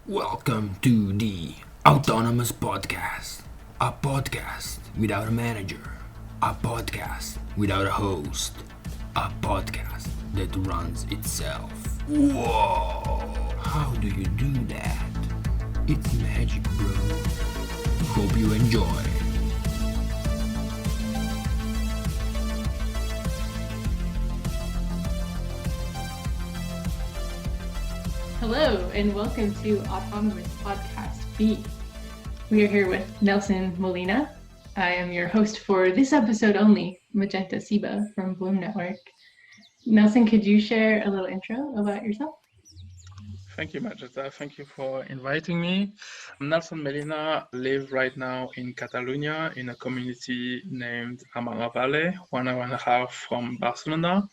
Welcome to the Autonomous Podcast, a podcast without a manager, a podcast without a host, a podcast that runs itself. Whoa! How do you do that? It's magic, bro. Hope you enjoy. Hello, and welcome to Autonomous Podcast B. We are here with Nelson Melina. I am your host for this episode only, Magenta Siba from Bloom Network. Nelson, could you share a little intro about yourself? Thank you, Magenta. Thank you for inviting me. I'm Nelson Melina, live right now in Catalonia in a community named Amara Valley, 1 hour and a half from Barcelona.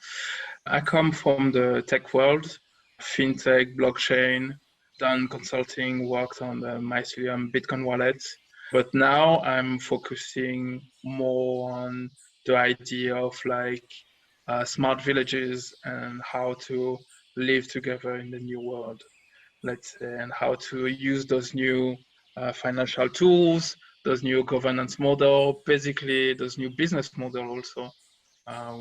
I come from the tech world, fintech, blockchain, done consulting, worked on the Mycelium Bitcoin wallet. But now I'm focusing more on the idea of smart villages and how to live together in the new world, let's say, and how to use those new financial tools, those new governance model, basically those new business model also,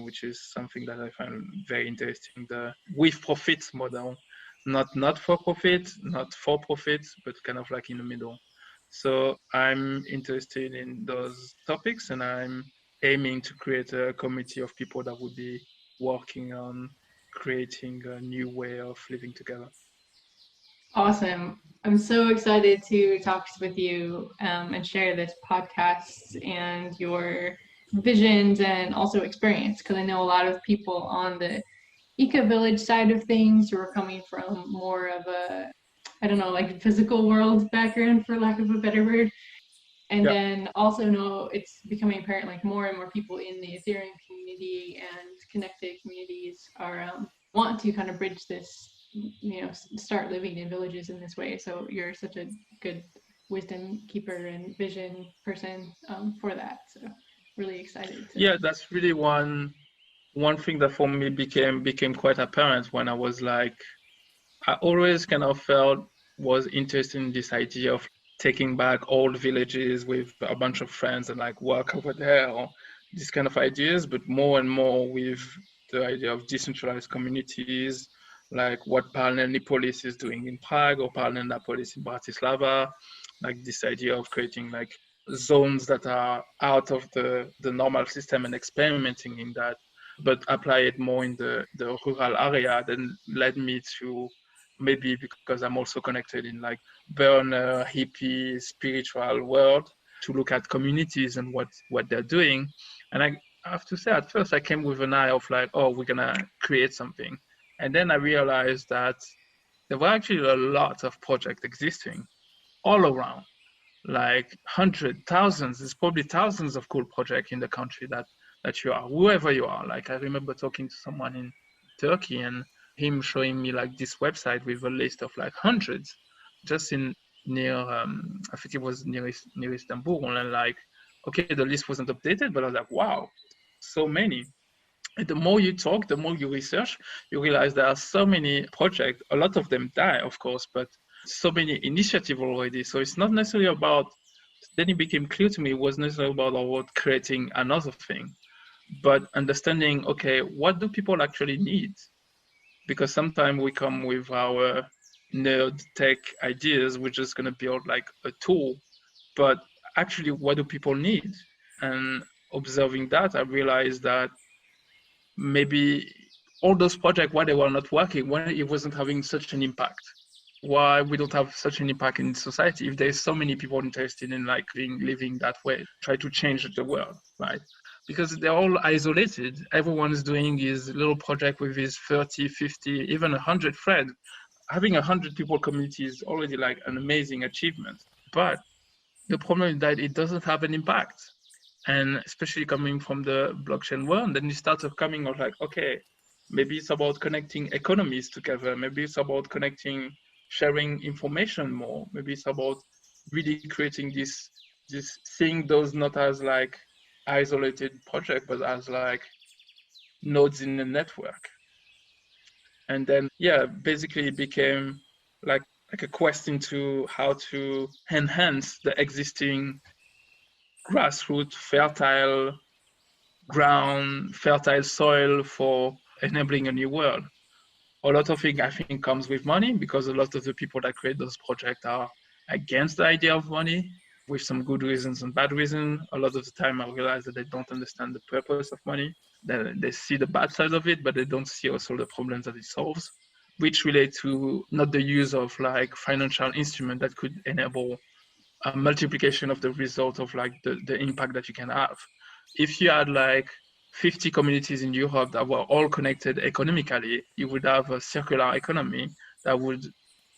which is something that I find very interesting. The with profits model, not for profit, not for profit, but kind of like in the middle. So I'm interested in those topics, and I'm aiming to create a community of people that would be working on creating a new way of living together. Awesome. I'm so excited to talk with you and share this podcast and your visions and also experience, because I know a lot of people on the eco-village side of things who are coming from more of a, I don't know, like physical world background, for lack of a better word. And then also know it's becoming apparent like more and more people in the Ethereum community and connected communities are want to kind of bridge this, start living in villages in this way. So you're such a good wisdom keeper and vision person for that. So really excited. Yeah, that's really one thing that for me became quite apparent when I always kind of felt was interested in this idea of taking back old villages with a bunch of friends and like work over there, or these kind of ideas, but more and more with the idea of decentralized communities, like what Parallel Nipolis is doing in Prague or Parallel Napolis in Bratislava, like this idea of creating like zones that are out of the normal system and experimenting in that, but apply it more in the rural area, then led me to, maybe because I'm also connected in like burner, hippie, spiritual world, to look at communities and what they're doing. And I have to say, at first I came with an eye of like, oh, we're gonna create something. And then I realized that there were actually a lot of projects existing all around, like hundreds, thousands, there's probably thousands of cool projects in the country that you are, whoever you are. Like I remember talking to someone in Turkey and him showing me like this website with a list of like hundreds just in near I think it was near Istanbul, and like, okay, the list wasn't updated, but I was like, wow, so many. And the more you talk, the more you research, you realize there are so many projects. A lot of them die, of course, but so many initiatives already. So it's not necessarily about, then it became clear to me, it was necessarily about creating another thing, but understanding, okay, what do people actually need? Because sometimes we come with our nerd tech ideas, we're just going to build like a tool, but actually, what do people need? And observing that, I realized that maybe all those projects, why they were not working, why it wasn't having such an impact, why we don't have such an impact in society if there's so many people interested in like living that way, try to change the world, right? Because they're all isolated. Everyone is doing his little project with his 30, 50, even 100 friends. Having 100 people community is already like an amazing achievement. But the problem is that it doesn't have an impact. And especially coming from the blockchain world, then you start coming of like, okay, maybe it's about connecting economies together. Maybe it's about connecting, sharing information more. Maybe it's about really creating this seeing those not as like isolated project, but as like nodes in the network. And then, yeah, basically it became like like a quest into how to enhance the existing grassroots fertile ground, fertile soil for enabling a new world. A lot of it, I think, comes with money because a lot of the people that create those projects are against the idea of money with some good reasons and bad reasons. A lot of the time, I realize that they don't understand the purpose of money. That they see the bad side of it, but they don't see also the problems that it solves, which relate to not the use of like financial instrument that could enable a multiplication of the result of like the impact that you can have. If you had like 50 communities in Europe that were all connected economically, you would have a circular economy that would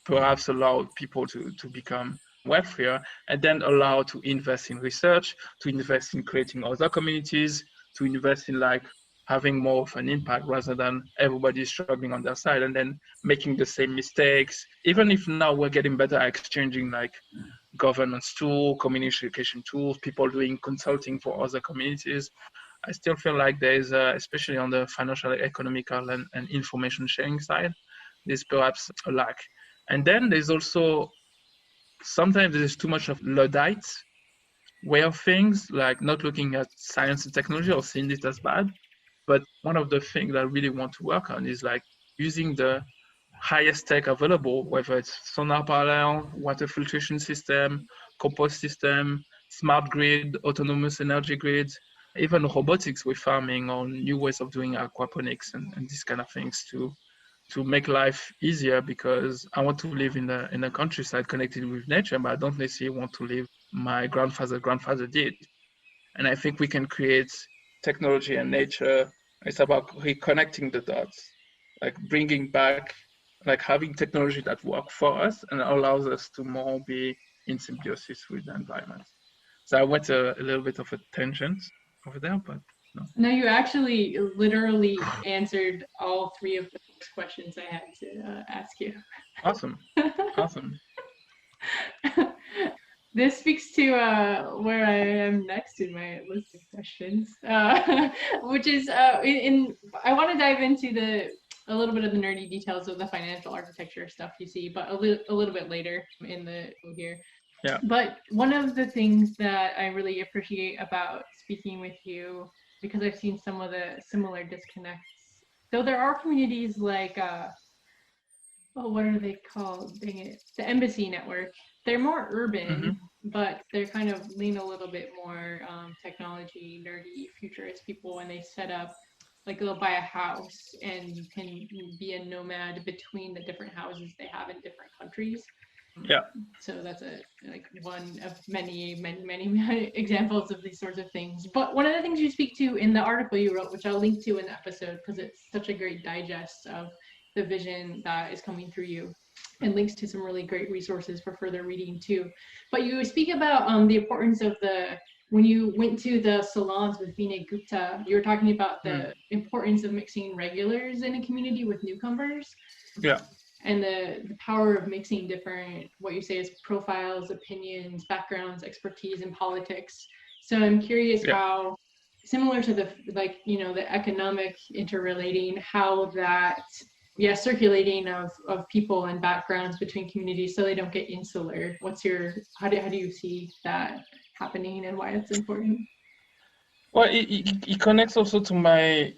perhaps allow people to become wealthier and then allow to invest in research, to invest in creating other communities, to invest in like having more of an impact rather than everybody struggling on their side and then making the same mistakes. Even if now we're getting better at exchanging like governance tool, communication tools, people doing consulting for other communities, I still feel like there is, especially on the financial, economical, and information sharing side, there's perhaps a lack. And then there's also sometimes there's too much of Luddite way of things, like not looking at science and technology or seeing it as bad. But one of the things that I really want to work on is like using the highest tech available, whether it's solar panel, water filtration system, compost system, smart grid, autonomous energy grids, even robotics with farming or new ways of doing aquaponics and these kind of things to make life easier, because I want to live in the countryside connected with nature, but I don't necessarily want to live my grandfather did. And I think we can create technology and nature. It's about reconnecting the dots, like bringing back, like having technology that works for us and allows us to more be in symbiosis with the environment. So I went a little bit of a tangent over there, but no. No, you actually literally answered all three of the questions I had to ask you. Awesome. Awesome. This speaks to where I am next in my list of questions, which is I want to dive into a little bit of the nerdy details of the financial architecture stuff you see, but a little bit later in the here. Yeah. But one of the things that I really appreciate about speaking with you, because I've seen some of the similar disconnects. So there are communities like what are they called? Dang it. The Embassy Network. They're more urban, but they're kind of lean a little bit more technology, nerdy, futurist people when they set up, like they'll buy a house and you can be a nomad between the different houses they have in different countries. Yeah. So that's one of many examples of these sorts of things. But one of the things you speak to in the article you wrote, which I'll link to in the episode because it's such a great digest of the vision that is coming through you, and links to some really great resources for further reading too. But you speak about the importance of when you went to the salons with Vinay Gupta, you were talking about the importance of mixing regulars in a community with newcomers. Yeah. And the power of mixing different, what you say is profiles, opinions, backgrounds, expertise in politics. So I'm curious how, similar to the economic interrelating, how that circulating of people and backgrounds between communities so they don't get insular. How do you see that happening and why it's important? Well, it connects also to my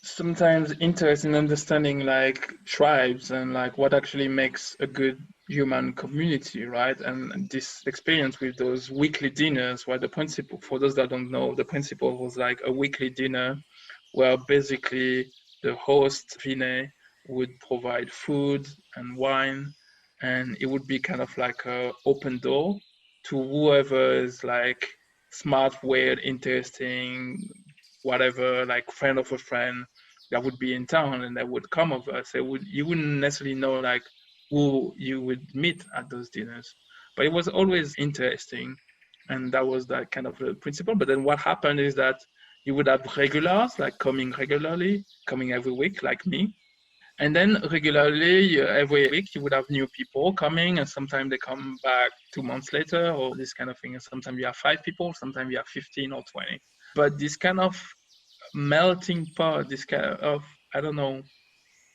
sometimes interest in understanding like tribes and like what actually makes a good human community, right? And this experience with those weekly dinners, where the principle, for those that don't know, the principle was like a weekly dinner where basically the host, Vinay, would provide food and wine, and it would be kind of like an open door to whoever is like smart, weird, interesting, whatever, like friend of a friend that would be in town and that would come over. So you wouldn't necessarily know like who you would meet at those dinners, but it was always interesting, and that was that kind of the principle. But then what happened is that you would have regulars like coming regularly, coming every week, like me. And then regularly, every week, you would have new people coming, and sometimes they come back 2 months later, or this kind of thing. And sometimes you have 5 people, sometimes you have 15 or 20. But this kind of melting pot, this kind of, I don't know,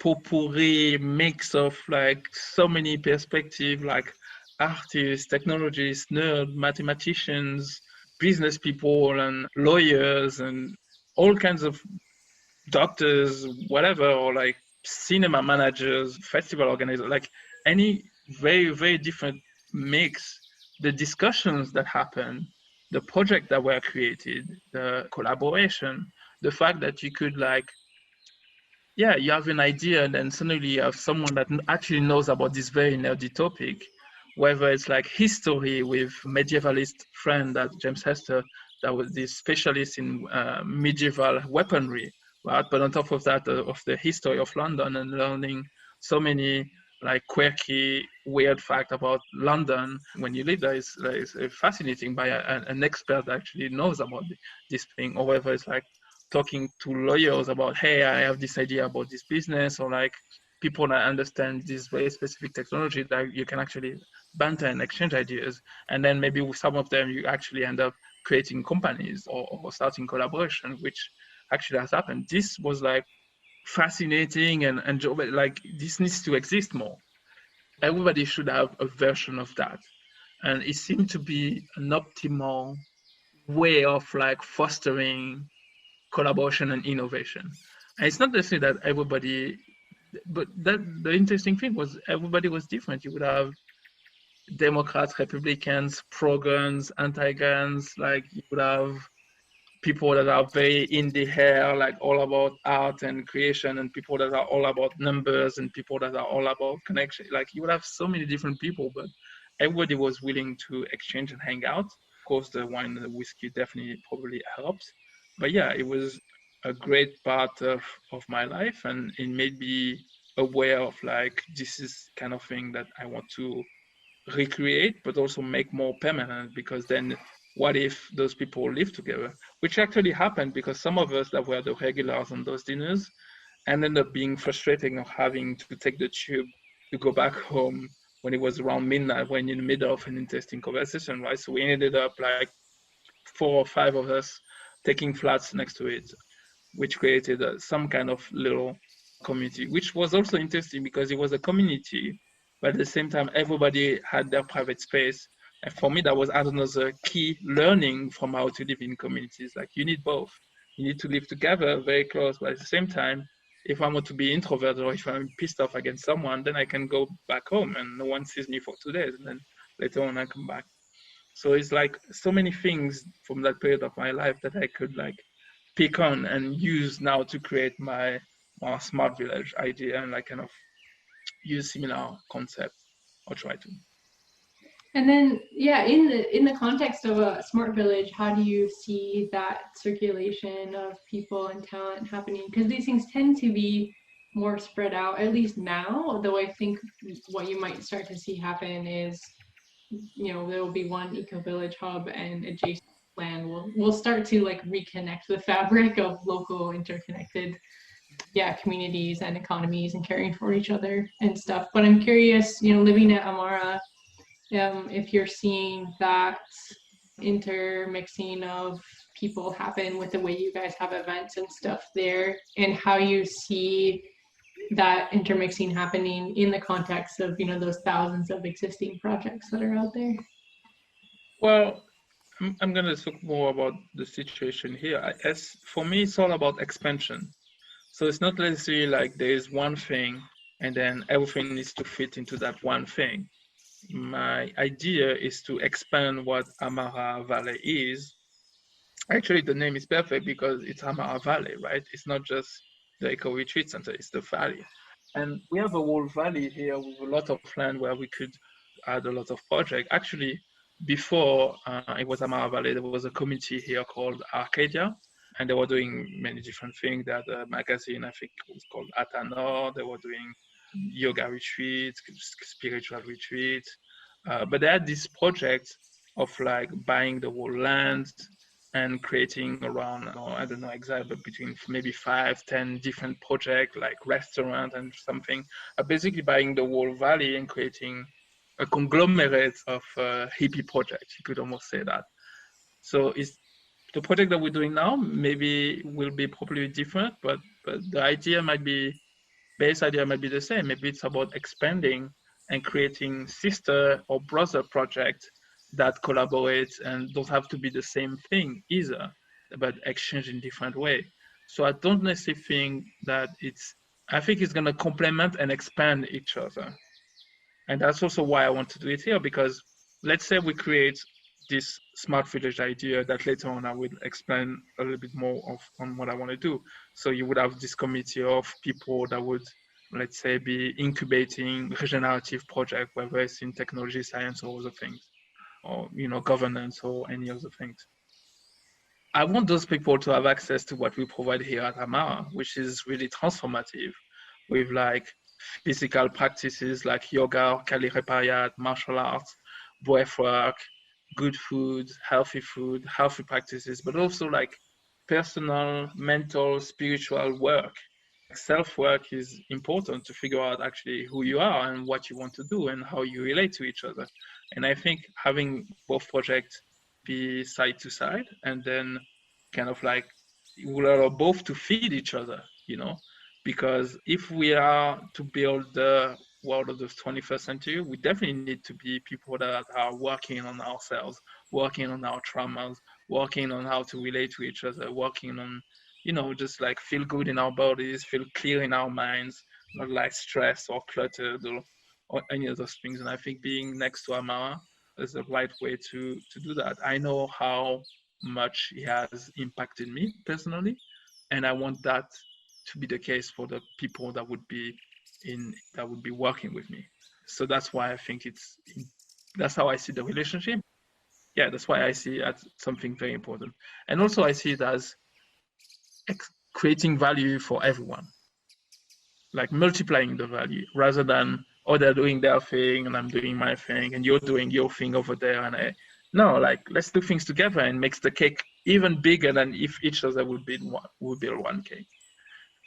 potpourri mix of like so many perspectives, like artists, technologists, nerds, mathematicians, business people, and lawyers, and all kinds of doctors, whatever, or like cinema managers, festival organizers, like any very, very different mix. The discussions that happen, the project that were created, the collaboration, the fact that you could like, yeah, you have an idea and then suddenly you have someone that actually knows about this very nerdy topic, whether it's like history with medievalist friend that James Hester, that was this specialist in medieval weaponry, right? But on top of that, of the history of London and learning so many like quirky, weird fact about London when you live there is fascinating by an expert that actually knows about this thing, or whether it's like talking to lawyers about, hey, I have this idea about this business, or like people that understand this very specific technology that you can actually banter and exchange ideas. And then maybe with some of them, you actually end up creating companies or starting collaboration, which actually has happened. This was like fascinating and like this needs to exist more. Everybody should have a version of that. And it seemed to be an optimal way of like fostering collaboration and innovation. And it's not necessarily that everybody, but that the interesting thing was everybody was different. You would have Democrats, Republicans, pro-guns, anti-guns. Like you would have people that are very in the hair, like all about art and creation, and people that are all about numbers, and people that are all about connection. Like you would have so many different people, but everybody was willing to exchange and hang out. Of course, the wine and the whiskey definitely probably helped. But yeah, it was a great part of my life, and it made me aware of like this is kind of thing that I want to recreate, but also make more permanent, because then what if those people live together? Which actually happened, because some of us that were the regulars on those dinners ended up being frustrating of having to take the tube to go back home when it was around midnight, when in the middle of an interesting conversation, right? So we ended up like 4 or 5 of us taking flats next to it, which created some kind of little community, which was also interesting because it was a community, but at the same time, everybody had their private space. And for me, that was another key learning from how to live in communities. Like you need both. You need to live together very close, but at the same time, if I want to be introverted or if I'm pissed off against someone, then I can go back home and no one sees me for 2 days. And then later on, I come back. So it's like so many things from that period of my life that I could like pick on and use now to create my smart village idea and like kind of use similar concepts or try to. And then, yeah, in the context of a smart village, how do you see that circulation of people and talent happening? Because these things tend to be more spread out, at least now. Although I think what you might start to see happen is, you know, there will be one eco village hub, and adjacent land will start to like reconnect the fabric of local interconnected, yeah, communities and economies and caring for each other and stuff. But I'm curious, you know, living at Amara, if you're seeing that intermixing of people happen with the way you guys have events and stuff there, and how you see that intermixing happening in the context of, you know, those thousands of existing projects that are out there. Well, I'm going to talk more about the situation here. As for me, it's all about expansion. So it's not necessarily like there is one thing and then everything needs to fit into that one thing. My idea is to expand what Amara Valley is. Actually, the name is perfect because it's Amara Valley, right? It's not just the Eco Retreat Center, it's the valley. And we have a whole valley here with a lot of land where we could add a lot of projects. Actually, before it was Amara Valley, there was a community here called Arcadia, and they were doing many different things. They had a magazine, I think it was called Atanor. They were doing yoga retreats, spiritual retreats. But they had this project of like buying the whole land and creating around, I don't know exactly, but between maybe 5-10 different projects like restaurant and something, basically buying the whole valley and creating a conglomerate of hippie projects. You could almost say that. So it's the project that we're doing now maybe will be probably different, but the idea might be base idea might be the same. Maybe it's about expanding and creating sister or brother projects that collaborate and don't have to be the same thing either, but exchange in different way. So I don't necessarily think that I think it's going to complement and expand each other. And that's also why I want to do it here, because let's say we create this smart village idea that later on I will explain a little bit more on what I want to do. So you would have this committee of people that would, let's say, be incubating regenerative project, whether it's in technology, science, or other things, or governance or any other things. I want those people to have access to what we provide here at Amara, which is really transformative, with like physical practices like yoga, Kali Repayat, martial arts, breath work, good food, healthy practices, but also like personal, mental, spiritual work. Self-work is important to figure out actually who you are and what you want to do and how you relate to each other. And I think having both projects be side to side and then kind of like we'll allow both to feed each other, because if we are to build the world of the 21st century, we definitely need to be people that are working on ourselves, working on our traumas, working on how to relate to each other, working on, just like feel good in our bodies, feel clear in our minds, not like stressed or cluttered or any of those things. And I think being next to Amara is the right way to do that. I know how much he has impacted me personally, and I want that to be the case for the people that would be working with me. So that's why I think that's how I see the relationship. Yeah, that's why I see it as something very important. And also I see it as creating value for everyone, like multiplying the value rather than, oh, they're doing their thing and I'm doing my thing and you're doing your thing over there. And no, like let's do things together and makes the cake even bigger than if each other would build one cake.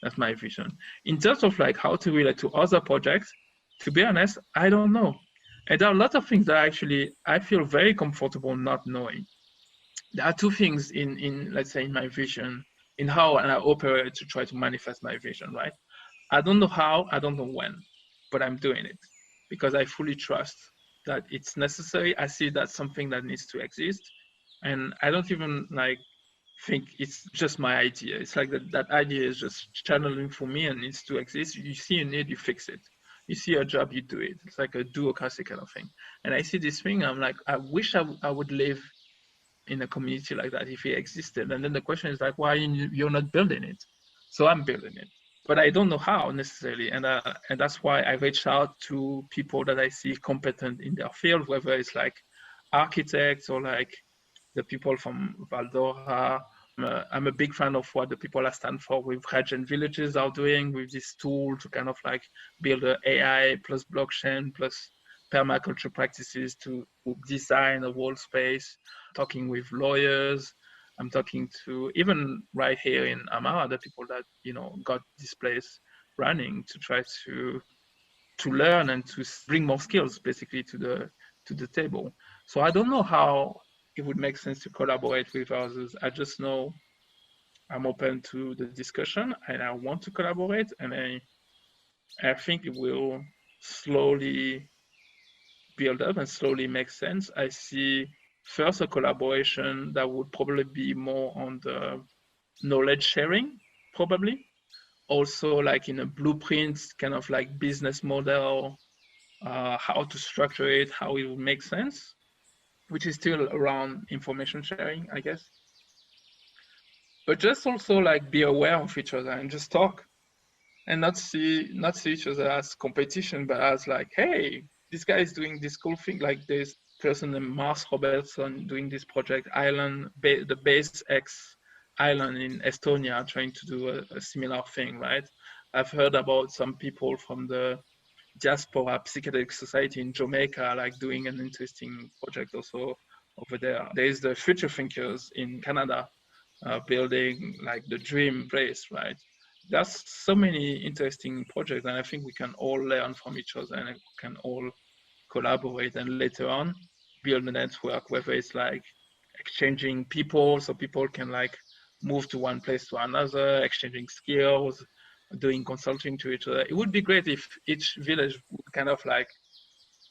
That's my vision. In terms of like how to relate to other projects, to be honest, I don't know. And there are a lot of things that actually I feel very comfortable not knowing. There are two things in let's say in my vision, in how I operate to try to manifest my vision, right? I don't know how, I don't know when, but I'm doing it because I fully trust that it's necessary. I see that's something that needs to exist. And I don't even like think it's just my idea. It's like that idea is just channeling for me and needs to exist. You see a need, you fix it. You see a job, you do it. It's like a duocracy kind of thing. And I see this thing, I'm like, I wish I would live in a community like that if it existed. And then the question is like, why you're not building it? So I'm building it, but I don't know how necessarily. And that's why I reached out to people that I see competent in their field, whether it's like architects or like the people from Pandora. I'm a big fan of what the people at Stanford with Regenerative Villages are doing with this tool to kind of like build an AI plus blockchain plus permaculture practices to design a whole space. Talking with lawyers, I'm talking to even right here in Amara, the people that got this place running to try to learn and to bring more skills basically to the table. So I don't know how it would make sense to collaborate with others. I just know I'm open to the discussion and I want to collaborate, and I think it will slowly build up and slowly make sense. I see first a collaboration that would probably be more on the knowledge sharing, probably. Also like in a blueprint, kind of like business model, how to structure it, how it would make sense, which is still around information sharing, I guess. But just also like be aware of each other and just talk and not see each other as competition, but as like, hey, this guy is doing this cool thing. Like there's person named Mars Robertson doing this project the Base X island in Estonia, trying to do a similar thing, right? I've heard about some people from the diaspora psychedelic society in Jamaica, like doing an interesting project also over there. There's the future thinkers in Canada, building like the dream place, right? There's so many interesting projects, and I think we can all learn from each other and we can all collaborate and later on build a network, whether it's like exchanging people so people can like move to one place to another, exchanging skills, doing consulting to each other. It would be great if each village would kind of like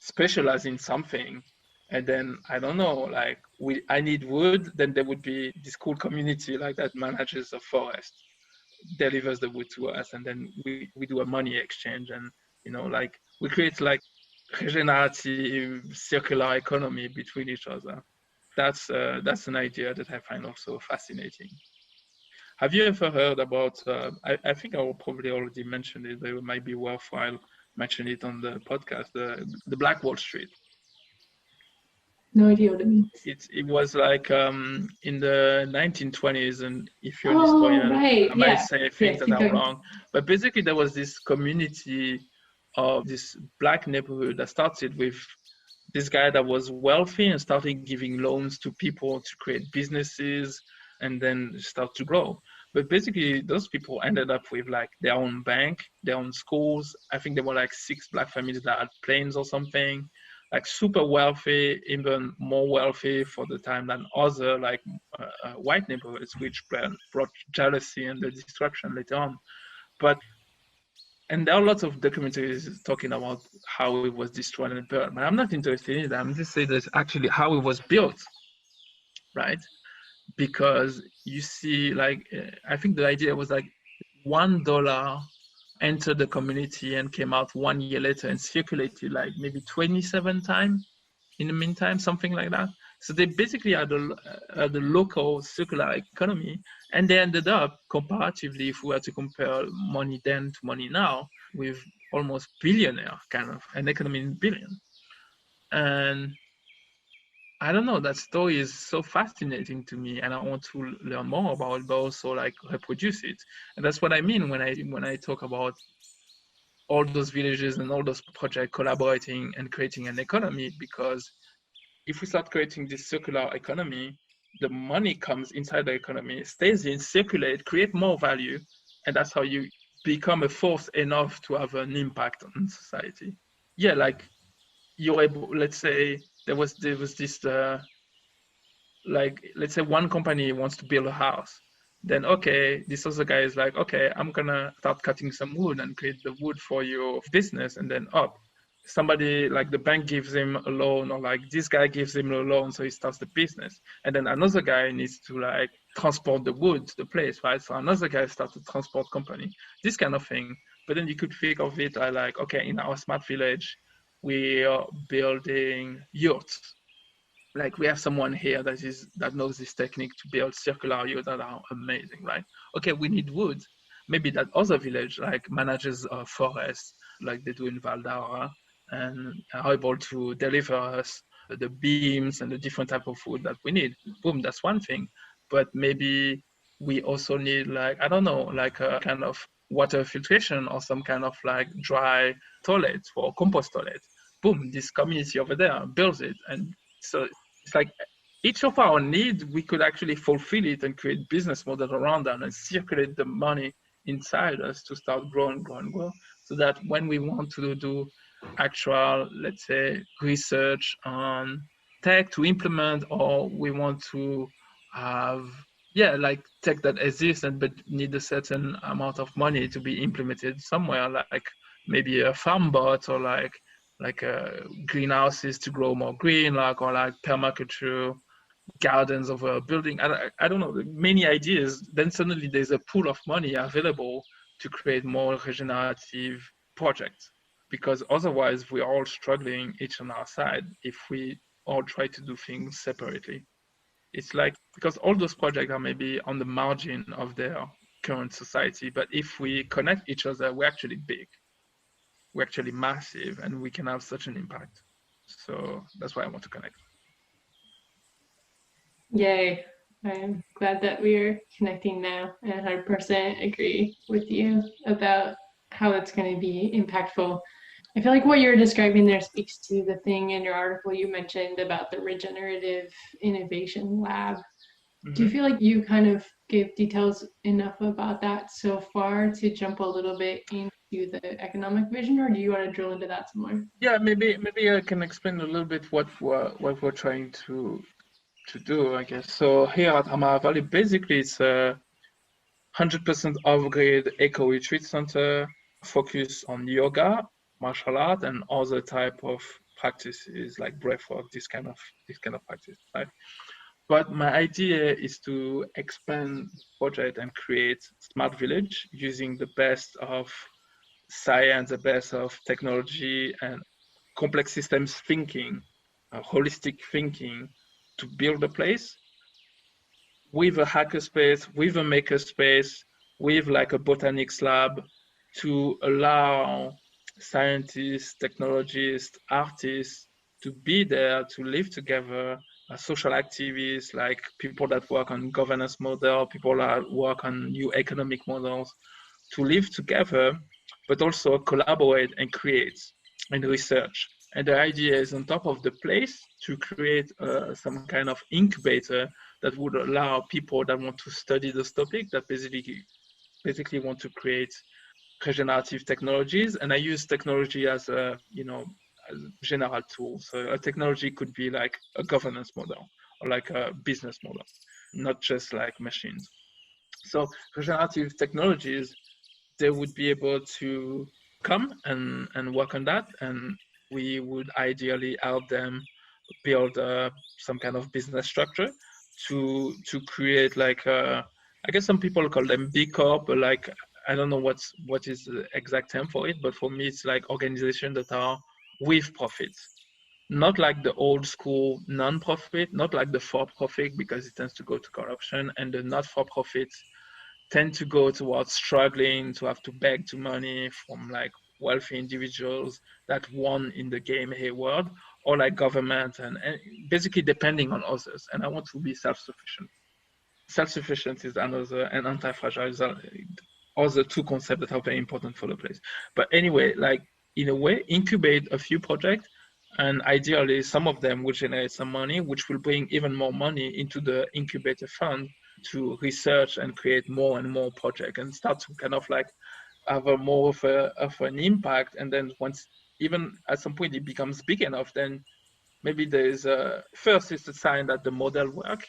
specialize in something. And then I don't know, like I need wood, then there would be this cool community like that manages a forest, delivers the wood to us, and then we do a money exchange, and like we create like regenerative circular economy between each other. That's an idea that I find also fascinating. Have you ever heard about, I think I will probably already mention it, but it might be worthwhile mentioning it on the podcast, the Black Wall Street. No idea what it means. It was like in the 1920s, and if you're an historian, right. I might say things that are wrong. But basically, there was this community of this black neighborhood that started with this guy that was wealthy and started giving loans to people to create businesses and then start to grow. But basically, those people ended up with like their own bank, their own schools. I think there were like 6 black families that had planes or something, like super wealthy, even more wealthy for the time than other like white neighborhoods, which brought jealousy and the destruction later on. And there are lots of documentaries talking about how it was destroyed and built, but I'm not interested in that. I'm just saying that's actually how it was built, right? Because you see, like, I think the idea was like $1 entered the community and came out 1 year later and circulated like maybe 27 times in the meantime, something like that. So they basically had the local circular economy, and they ended up comparatively, if we were to compare money then to money now, with almost billionaire kind of an economy in billion. And I don't know, that story is so fascinating to me, and I want to learn more about it, but also like reproduce it. And that's what I mean when I talk about all those villages and all those projects collaborating and creating an economy, because if we start creating this circular economy, the money comes inside the economy, stays in, circulate, create more value, and that's how you become a force enough to have an impact on society. Yeah, like you're able, let's say there was this like, let's say one company wants to build a house, then okay, this other guy is like, okay, I'm gonna start cutting some wood and create the wood for your business, and then somebody like the bank gives him a loan, or like this guy gives him a loan, so he starts the business, and then another guy needs to like transport the wood to the place, right? So another guy starts a transport company, this kind of thing. But then you could think of it like, okay, in our smart village, we are building yurts. Like we have someone here that knows this technique to build circular yurts that are amazing, right? Okay, we need wood. Maybe that other village like manages a forest, like they do in Valdara, and are able to deliver us the beams and the different type of food that we need. Boom, that's one thing. But maybe we also need, like, I don't know, like a kind of water filtration or some kind of like dry toilet or compost toilet. Boom, this community over there builds it. And so it's like each of our needs, we could actually fulfill it and create business model around that and circulate the money inside us to start growing, so that when we want to do actual, let's say, research on tech to implement, or we want to have, like tech that exists and but need a certain amount of money to be implemented somewhere, like maybe a farm bot, or like greenhouses to grow more green, or like permaculture gardens of a building. I don't know, many ideas. Then suddenly there's a pool of money available to create more regenerative projects, because otherwise we're all struggling each on our side if we all try to do things separately. It's like, because all those projects are maybe on the margin of their current society, but if we connect each other, we're actually big, we're actually massive, and we can have such an impact. So that's why I want to connect. Yay. I'm glad that we're connecting now, and 100% agree with you about how it's going to be impactful. I feel like what you're describing there speaks to the thing in your article you mentioned about the Regenerative Innovation Lab. Mm-hmm. Do you feel like you kind of gave details enough about that so far to jump a little bit into the economic vision, or do you want to drill into that some more? Yeah, maybe I can explain a little bit what we're trying to do, I guess. So here at Amara Valley, basically it's 100% off-grid eco-retreat center, focus on yoga, martial art, and other type of practices like breathwork, this kind of practice, right? But my idea is to expand the project and create smart village using the best of science, the best of technology, and complex systems thinking, holistic thinking to build a place with a hackerspace, with a makerspace, with like a botanics lab to allow scientists, technologists, artists to be there, to live together, social activists, like people that work on governance model, people that work on new economic models, to live together, but also collaborate and create and research. And the idea is on top of the place to create some kind of incubator that would allow people that want to study this topic, that basically want to create regenerative technologies. And I use technology as a, as a general tool. So a technology could be like a governance model or like a business model, not just like machines. So regenerative technologies, they would be able to come and work on that, and we would ideally help them build some kind of business structure to create like I guess some people call them B Corp, but like I don't know what is the exact term for it, but for me it's like organizations that are with profits, not like the old school non-profit, not like the for-profit because it tends to go to corruption, and the not-for-profit tend to go towards struggling to have to beg to money from like wealthy individuals that won in the game Hayward, or like government and basically depending on others. And I want to be self-sufficient. Self-sufficient is another, and anti-fragile is other two concepts that are very important for the place. But anyway, like in a way, incubate a few projects, and ideally some of them will generate some money, which will bring even more money into the incubator fund to research and create more and more projects and start to kind of like have a more of an impact. And then once, even at some point it becomes big enough, then maybe there's a first it's a sign that the model work,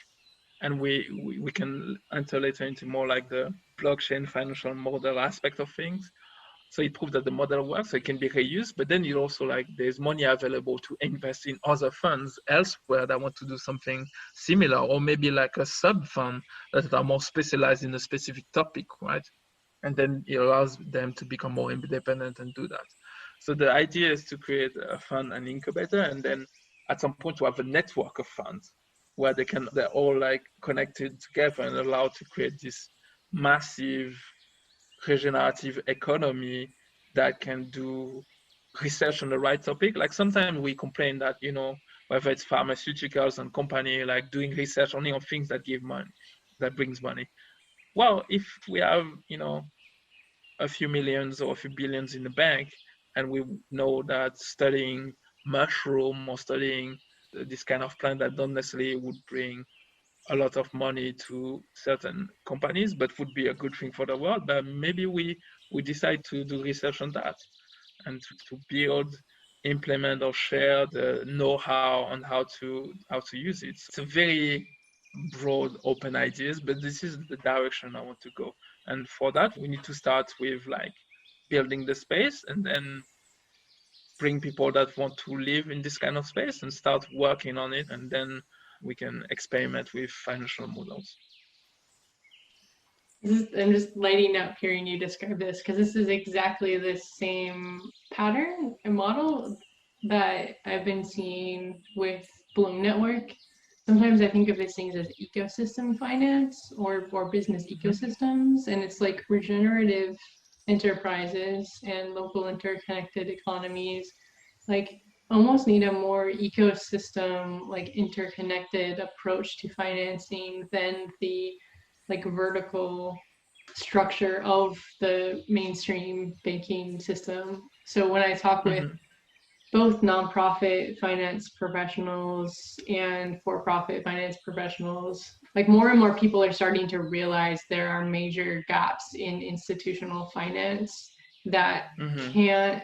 and we can enter later into more like the blockchain financial model aspect of things. So it proves that the model works, so it can be reused, but then you also like there's money available to invest in other funds elsewhere that want to do something similar, or maybe like a sub fund that are more specialized in a specific topic, right? And then it allows them to become more independent and do that. So the idea is to create a fund and incubator, and then at some point to have a network of funds where they're all like connected together and allowed to create this massive regenerative economy that can do research on the right topic. Like sometimes we complain that, whether it's pharmaceuticals and company like doing research only on things that give money, that brings money. Well, if we have, a few millions or a few billions in the bank, and we know that studying mushroom or studying this kind of plant that don't necessarily would bring a lot of money to certain companies, but would be a good thing for the world. But maybe we decide to do research on that and to build, implement, or share the know-how on how to use it. It's a very broad, open ideas, but this is the direction I want to go. And for that, we need to start with like building the space, and then bring people that want to live in this kind of space and start working on it, and then we can experiment with financial models. I'm just lighting up hearing you describe this, because this is exactly the same pattern and model that I've been seeing with Bloom Network. Sometimes I think of these things as ecosystem finance or business ecosystems, and it's like regenerative enterprises and local interconnected economies like almost need a more ecosystem, like interconnected approach to financing than the like vertical structure of the mainstream banking system. So when I talk with both nonprofit finance professionals and for-profit finance professionals, like more and more people are starting to realize there are major gaps in institutional finance that can't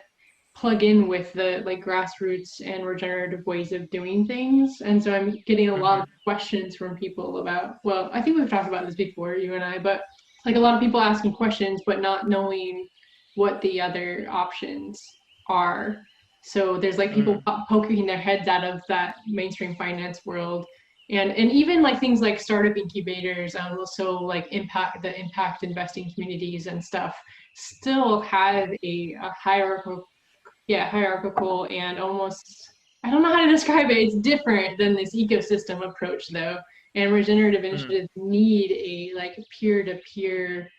plug in with the like grassroots and regenerative ways of doing things. And so I'm getting a lot of questions from people about, well, I think we've talked about this before, you and I, but like a lot of people asking questions but not knowing what the other options are. So there's like people poking their heads out of that mainstream finance world, and even like things like startup incubators and also like impact investing communities and stuff still have a hierarchical and almost, I don't know how to describe it. It's different than this ecosystem approach though. And regenerative initiatives need a like peer-to-peer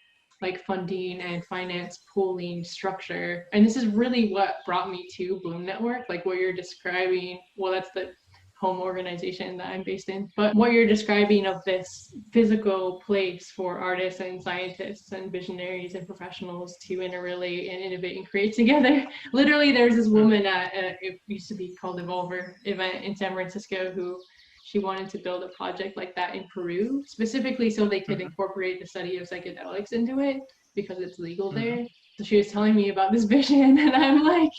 like funding and finance pooling structure. And this is really what brought me to Bloom Network, like what you're describing. Well, that's the home organization that I'm based in. But what you're describing of this physical place for artists and scientists and visionaries and professionals to interrelate and innovate and create together. Literally, there's this woman at it used to be called Evolver event in San Francisco who she wanted to build a project like that in Peru, specifically so they could incorporate the study of psychedelics into it because it's legal there. So she was telling me about this vision, and I'm like,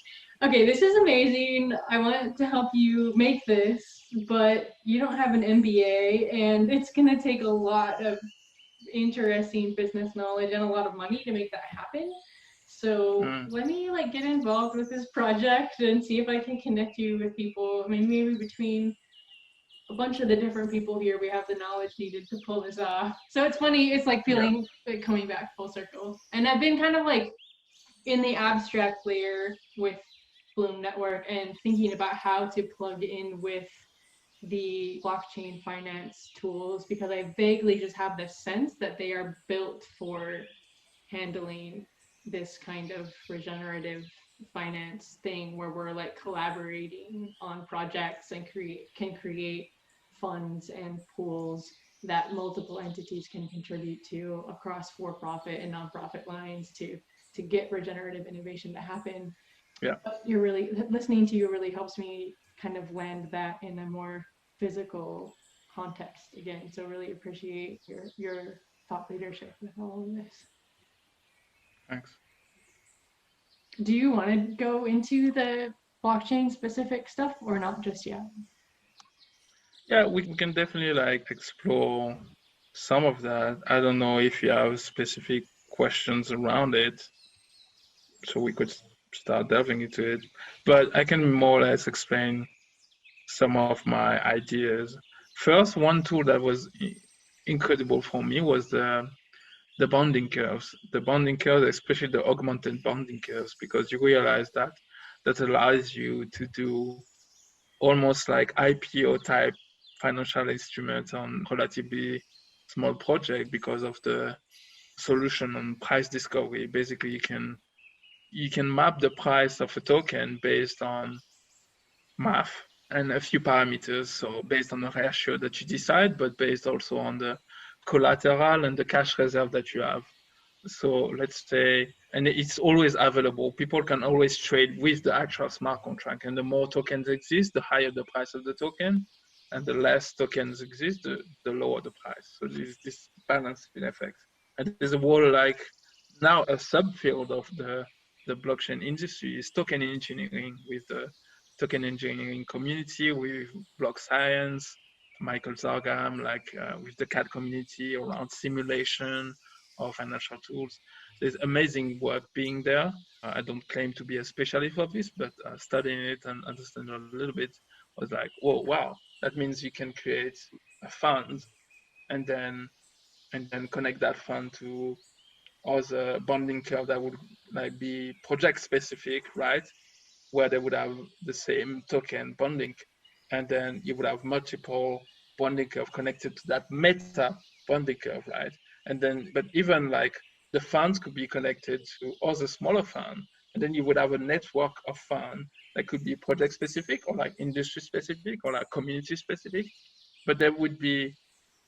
okay, this is amazing. I want to help you make this, but you don't have an MBA, and it's going to take a lot of interesting business knowledge and a lot of money to make that happen. So let me like get involved with this project and see if I can connect you with people. I mean, maybe between a bunch of the different people here, we have the knowledge needed to pull this off. So it's funny, it's like feeling like coming back full circle. And I've been kind of like in the abstract layer with Bloom Network and thinking about how to plug in with the blockchain finance tools, because I vaguely just have this sense that they are built for handling this kind of regenerative finance thing where we're like collaborating on projects and can create funds and pools that multiple entities can contribute to across for-profit and nonprofit lines to get regenerative innovation to happen. Yeah. You're really listening to you really helps me kind of land that in a more physical context again. So really appreciate your thought leadership with all of this. Thanks. Do you want to go into the blockchain specific stuff or not just yet? Yeah, we can definitely like explore some of that. I don't know if you have specific questions around it, so we could start delving into it. But I can more or less explain some of my ideas. First, one tool that was incredible for me was the bonding curves. The bonding curves, especially the augmented bonding curves, because you realize that allows you to do almost like IPO type financial instruments on relatively small project because of the solution on price discovery. Basically, you can map the price of a token based on math and a few parameters. So based on the ratio that you decide, but based also on the collateral and the cash reserve that you have. So let's say, and it's always available. People can always trade with the actual smart contract. And the more tokens exist, the higher the price of the token. And the less tokens exist, the lower the price. So there's this balancing effect. And there's a whole like now a subfield of the blockchain industry is token engineering, with the token engineering community, with block science, Michael Zargam, like with the CAD community around simulation of financial tools. There's amazing work being there. I don't claim to be a specialist of this, but studying it and understanding a little bit was like, whoa, wow, that means you can create a fund and then connect that fund to other bonding curve that would like be project specific, right? Where they would have the same token bonding, and then you would have multiple bonding curve connected to that meta bonding curve, right? And then, but even like the funds could be connected to other smaller funds, and then you would have a network of funds that could be project specific or like industry specific or like community specific, but there would be,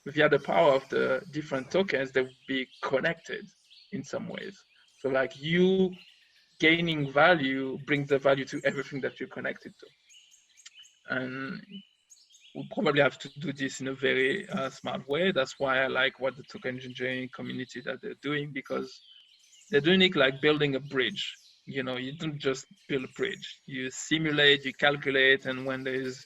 via the power of the different tokens, they would be connected in some ways. So like you gaining value brings the value to everything that you're connected to. And we'll probably have to do this in a very smart way. That's why I like what the token engineering community that they're doing, because they're doing it like building a bridge. You know, you don't just build a bridge. You simulate, you calculate, and when there's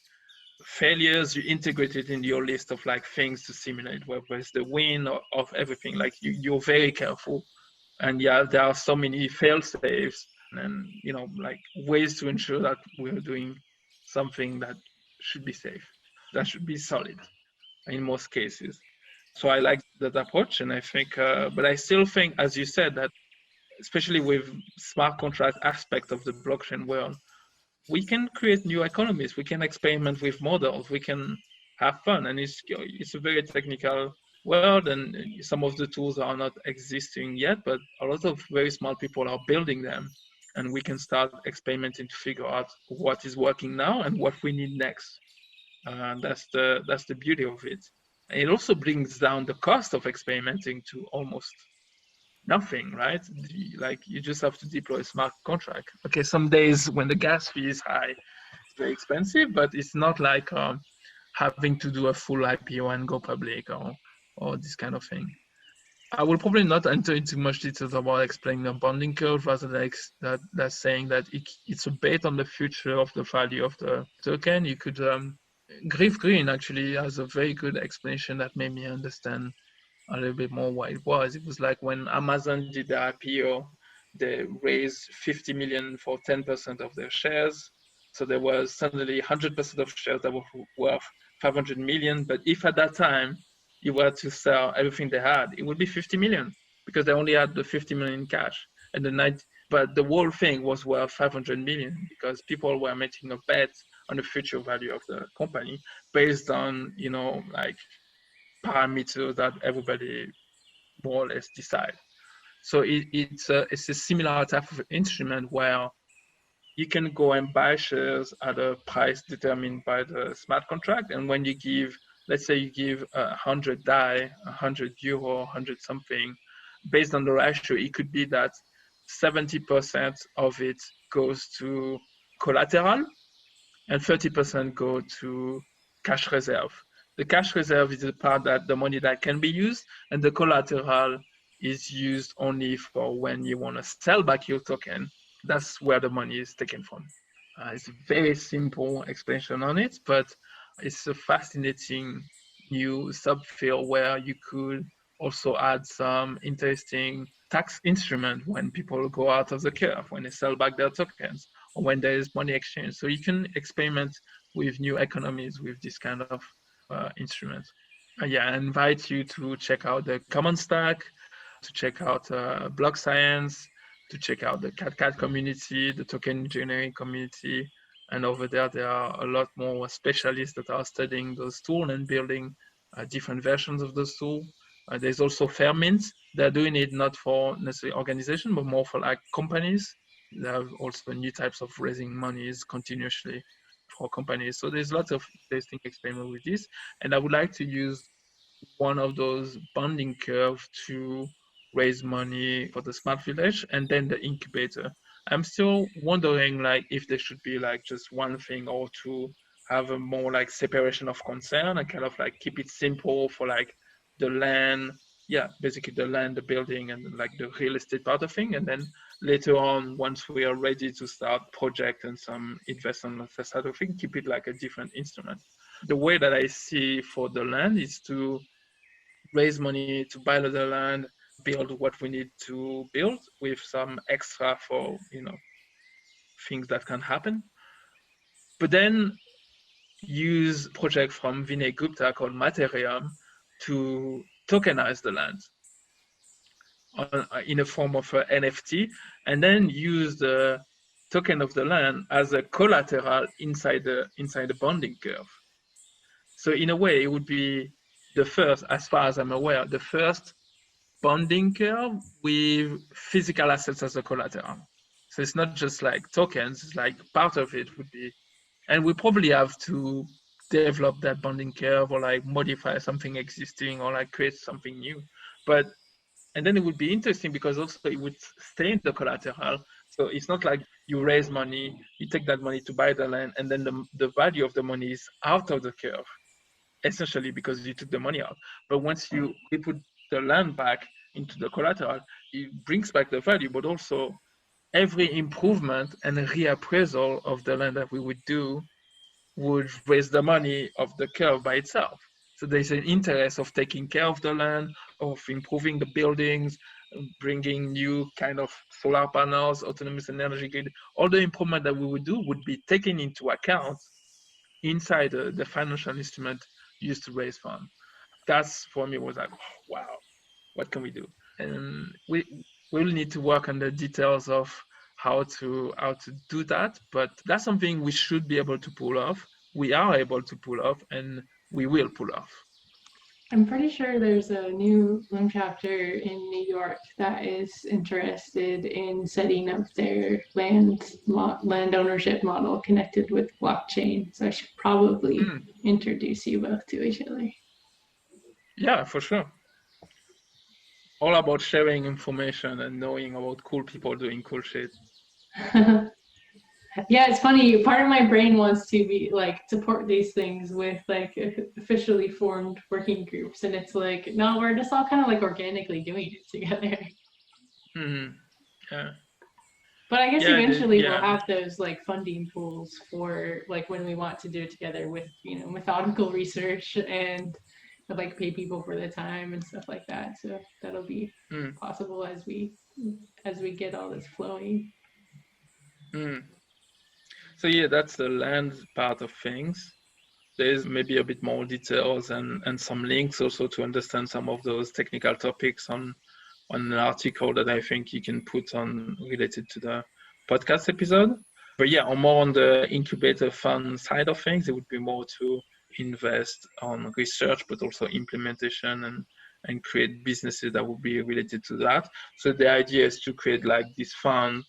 failures, you integrate it in your list of like things to simulate, whether it's the win or of everything. Like you're very careful. And yeah, there are so many fail safes and like ways to ensure that we're doing something that should be safe, that should be solid in most cases. So I like that approach, and I think, but I still think, as you said, that especially with smart contract aspect of the blockchain world, we can create new economies. We can experiment with models. We can have fun, and it's a very technical world, and some of the tools are not existing yet, but a lot of very smart people are building them, and we can start experimenting to figure out what is working now and what we need next. That's the beauty of it. And it also brings down the cost of experimenting to almost nothing, right? Like you just have to deploy a smart contract. Okay, some days when the gas fee is high, it's very expensive, but it's not like having to do a full IPO and go public or this kind of thing. I will probably not enter into much details about explaining the bonding curve, rather than that saying that it's a bet on the future of the value of the token. You could Griff Green actually has a very good explanation that made me understand a little bit more what it was. It was like when Amazon did the IPO, they raised 50 million for 10% of their shares. So there was suddenly 100% of shares that were worth 500 million. But if at that time you were to sell everything they had, it would be 50 million because they only had the 50 million in cash. And but the whole thing was worth 500 million because people were making a bet on the future value of the company based on, like parameters that everybody more or less decide. So it's a similar type of instrument where you can go and buy shares at a price determined by the smart contract. And when you give, let's say you give 100 DAI, 100 euro, 100 something, based on the ratio, it could be that 70% of it goes to collateral and 30% go to cash reserve. The cash reserve is the part that the money that can be used, and the collateral is used only for when you want to sell back your token. That's where the money is taken from. It's a very simple explanation on it, but it's a fascinating new subfield where you could also add some interesting tax instrument when people go out of the curve, when they sell back their tokens, or when there is money exchange. So you can experiment with new economies with this kind of instrument. Yeah, I invite you to check out the Common Stack, to check out Block Science, to check out the CatCat community, the token engineering community. And over there are a lot more specialists that are studying those tools and building different versions of those tools. There's also Fairmint. They're doing it not for necessarily organization, but more for like companies. They have also new types of raising monies continuously for companies. So there's lots of interesting experiments with this. And I would like to use one of those bonding curves to raise money for the smart village and then the incubator. I'm still wondering like if there should be like just one thing or to have a more like separation of concern and kind of like keep it simple for like the land, basically the land, the building, and like the real estate part of thing. And then later on, once we are ready to start project and some investment on the side of thing, keep it like a different instrument. The way that I see for the land is to raise money to buy the land, build what we need to build with some extra for, things that can happen. But then use project from Vinay Gupta called Materium to tokenize the land in a form of an NFT, and then use the token of the land as a collateral inside the bonding curve. So in a way, it would be the first, as far as I'm aware, the first bonding curve with physical assets as a collateral. So it's not just like tokens, it's like part of it would be, and we probably have to develop that bonding curve or like modify something existing or like create something new. And then it would be interesting because also it would stay in the collateral. So it's not like you raise money, you take that money to buy the land, and then the value of the money is out of the curve, essentially because you took the money out. But once you put the land back into the collateral, it brings back the value, but also every improvement and reappraisal of the land that we would do would raise the money of the curve by itself. So there's an interest of taking care of the land, of improving the buildings, bringing new kind of solar panels, autonomous energy grid. All the improvement that we would do would be taken into account inside the financial instrument used to raise funds. That's for me was like, oh, wow, what can we do? And we'll need to work on the details of how to do that, but that's something we should be able to pull off. We are able to pull off, and we will pull off. I'm pretty sure there's a new Bloom chapter in New York that is interested in setting up their land ownership model connected with blockchain. So I should probably introduce you both to each other. Yeah, for sure. All about sharing information and knowing about cool people doing cool shit. Yeah, it's funny. Part of my brain wants to be like support these things with like officially formed working groups, and it's like, no, we're just all kind of like organically doing it together. Yeah. But I guess eventually we'll have those like funding pools for like when we want to do it together with, you know, methodical research and like pay people for the time and stuff like that. So that'll be possible as we get all this flowing. So yeah, that's the land part of things. There's maybe a bit more details and some links also to understand some of those technical topics on an article that I think you can put on related to the podcast episode. But yeah, more on the incubator fund side of things, it would be more to invest on research, but also implementation and create businesses that would be related to that. So the idea is to create like this fund,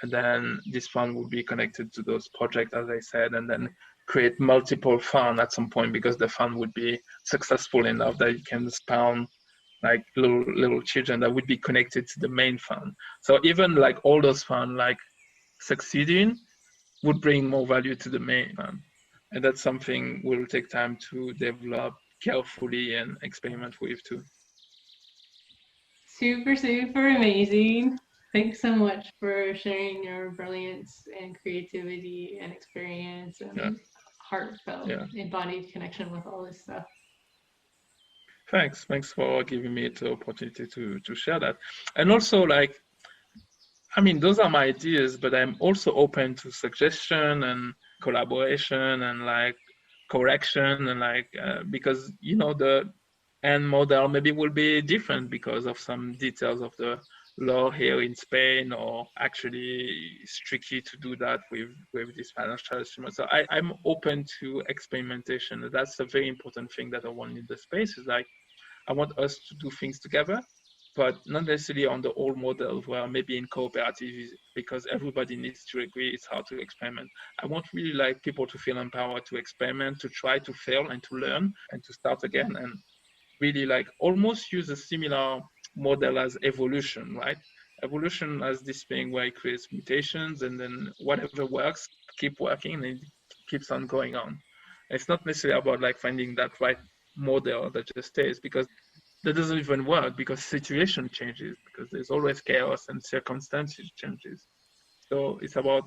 and then this fund will be connected to those projects, as I said, and then create multiple funds at some point, because the fund would be successful enough that it can spawn like little children that would be connected to the main fund. So even like all those funds like succeeding would bring more value to the main fund. And that's something will take time to develop carefully and experiment with too. Super, super amazing. Thanks so much for sharing your brilliance and creativity and experience and heartfelt, embodied connection with all this stuff. Thanks for giving me the opportunity to share that. And also, like, I mean, those are my ideas, but I'm also open to suggestion and collaboration and like correction and like because you know the end model maybe will be different because of some details of the law here in Spain, or actually it's tricky to do that with this financial instrument. So I'm open to experimentation. That's a very important thing that I want in the space, is like I want us to do things together, but not necessarily on the old model where maybe in cooperative, because everybody needs to agree, it's hard to experiment. I want really like people to feel empowered to experiment, to try, to fail, and to learn, and to start again, and really like almost use a similar model as evolution, right? Evolution as this thing where it creates mutations, and then whatever works, keep working, and it keeps on going on. It's not necessarily about like finding that right model that just stays, because that doesn't even work, because situation changes, because there's always chaos and circumstances changes. So it's about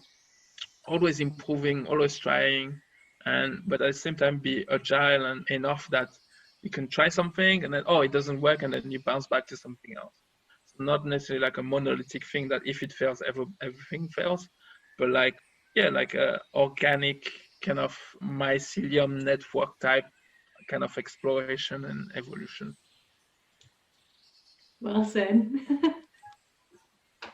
always improving, always trying, but at the same time be agile and enough that you can try something and then, oh, it doesn't work, and then you bounce back to something else. So not necessarily like a monolithic thing that if it fails, everything fails, but like, yeah, like a organic kind of mycelium network type kind of exploration and evolution. Well said.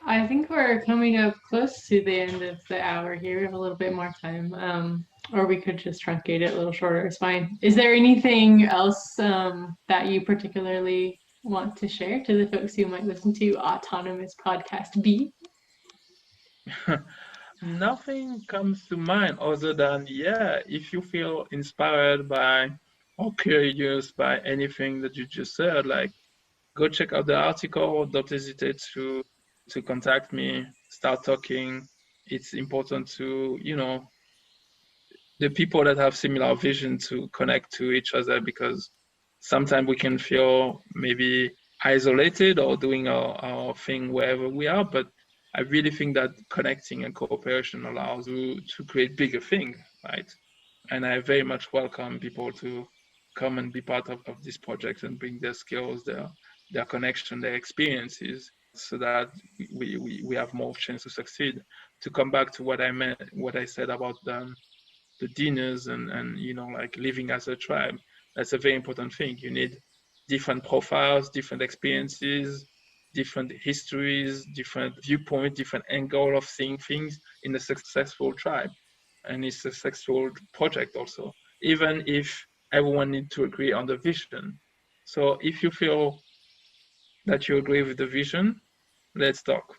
I think we're coming up close to the end of the hour here. We have a little bit more time, or we could just truncate it a little shorter. It's fine. Is there anything else that you particularly want to share to the folks who might listen to Autonomous Podcast B? Nothing comes to mind other than, if you feel inspired by or curious by anything that you just said, like, go check out the article. Don't hesitate to contact me, start talking. It's important to, the people that have similar vision to connect to each other, because sometimes we can feel maybe isolated or doing our thing wherever we are. But I really think that connecting and cooperation allows you to create bigger things, right? And I very much welcome people to come and be part of this project and bring their skills, their connection, their experiences, so that we have more chance to succeed. To come back to what I said about the dinners and like living as a tribe, that's a very important thing. You need different profiles, different experiences, different histories, different viewpoints, different angle of seeing things in a successful tribe and a successful project also, even if everyone needs to agree on the vision. So if you feel that you agree with the vision, let's talk.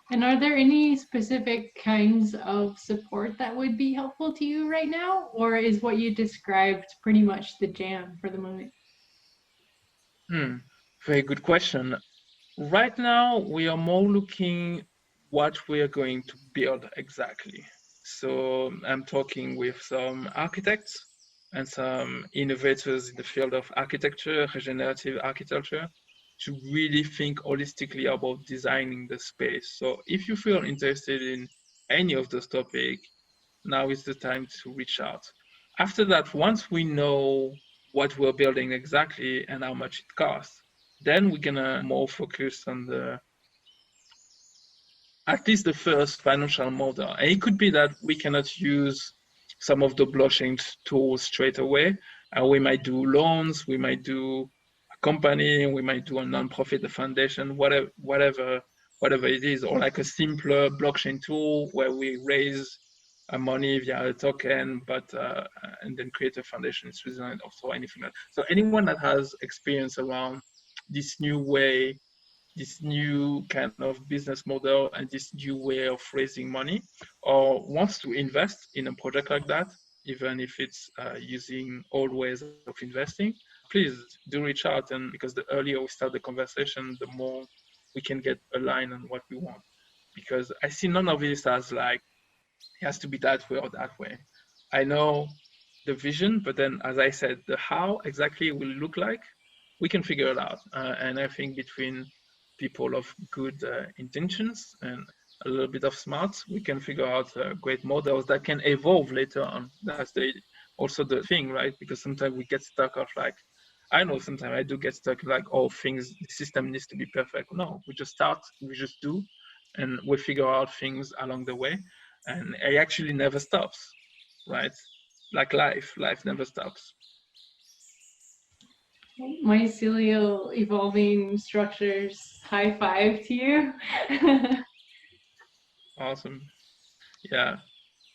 And are there any specific kinds of support that would be helpful to you right now? Or is what you described pretty much the jam for the moment? Very good question. Right now, we are more looking what we are going to build exactly. So I'm talking with some architects and some innovators in the field of architecture, regenerative architecture, to really think holistically about designing the space. So if you feel interested in any of those topics, now is the time to reach out. After that, once we know what we're building exactly and how much it costs, then we're gonna more focus on at least the first financial model. And it could be that we cannot use some of the blockchain tools straight away. We might do loans, we might do a company, we might do a nonprofit, a foundation, whatever it is, or like a simpler blockchain tool where we raise money via a token, but and then create a foundation in Switzerland or so anything like that. So anyone that has experience around this new way, this new kind of business model and this new way of raising money, or wants to invest in a project like that, even if it's using old ways of investing, please do reach out. And because the earlier we start the conversation, the more we can get aligned on what we want. Because I see none of this as like, it has to be that way or that way. I know the vision, but then as I said, the how exactly it will look like, we can figure it out. And I think between people of good intentions and a little bit of smarts, we can figure out great models that can evolve later on. That's also the thing, right? Because sometimes we get stuck of like, I know sometimes I do get stuck like, oh, the system needs to be perfect. No, we just start, we just do, and we figure out things along the way. And it actually never stops, right? Like life never stops. Mycelial evolving structures, high five to you. Awesome. Yeah.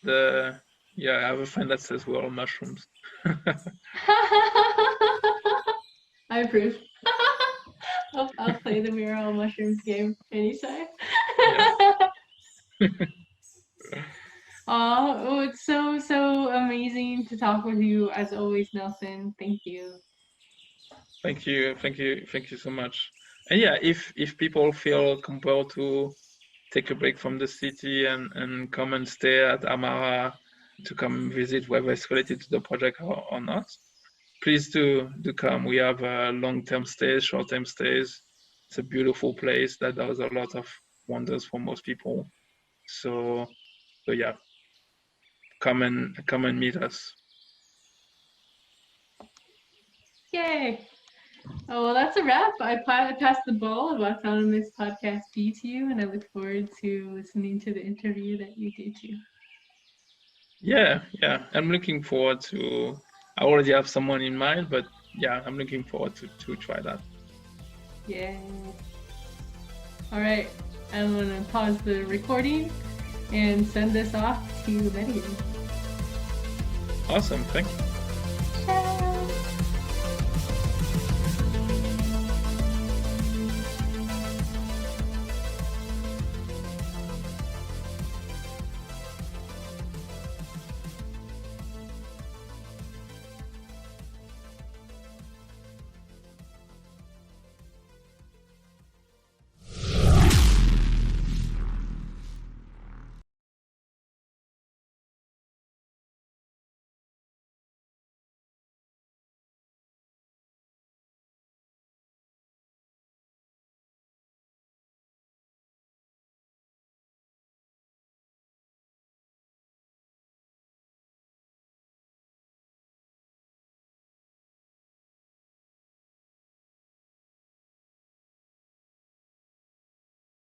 I have a friend that says we're all mushrooms. I approve. I'll play the We're All Mushrooms game anytime. Oh, it's so amazing to talk with you as always, Nelson. Thank you. Thank you so much. And yeah, if people feel compelled to take a break from the city and come and stay at Amara to come visit, whether it's related to the project or not, please do come. We have long-term stays, short-term stays. It's a beautiful place that does a lot of wonders for most people. So yeah, come and meet us. Yay! Oh, well, that's a wrap. I pass the ball of Autonomous Podcast B to you, and I look forward to listening to the interview that you do too. Yeah. I'm looking forward to. I already have someone in mind, but yeah, I'm looking forward to try that. Yeah. All right, I'm gonna pause the recording and send this off to Melina. Awesome. Thanks. Ciao.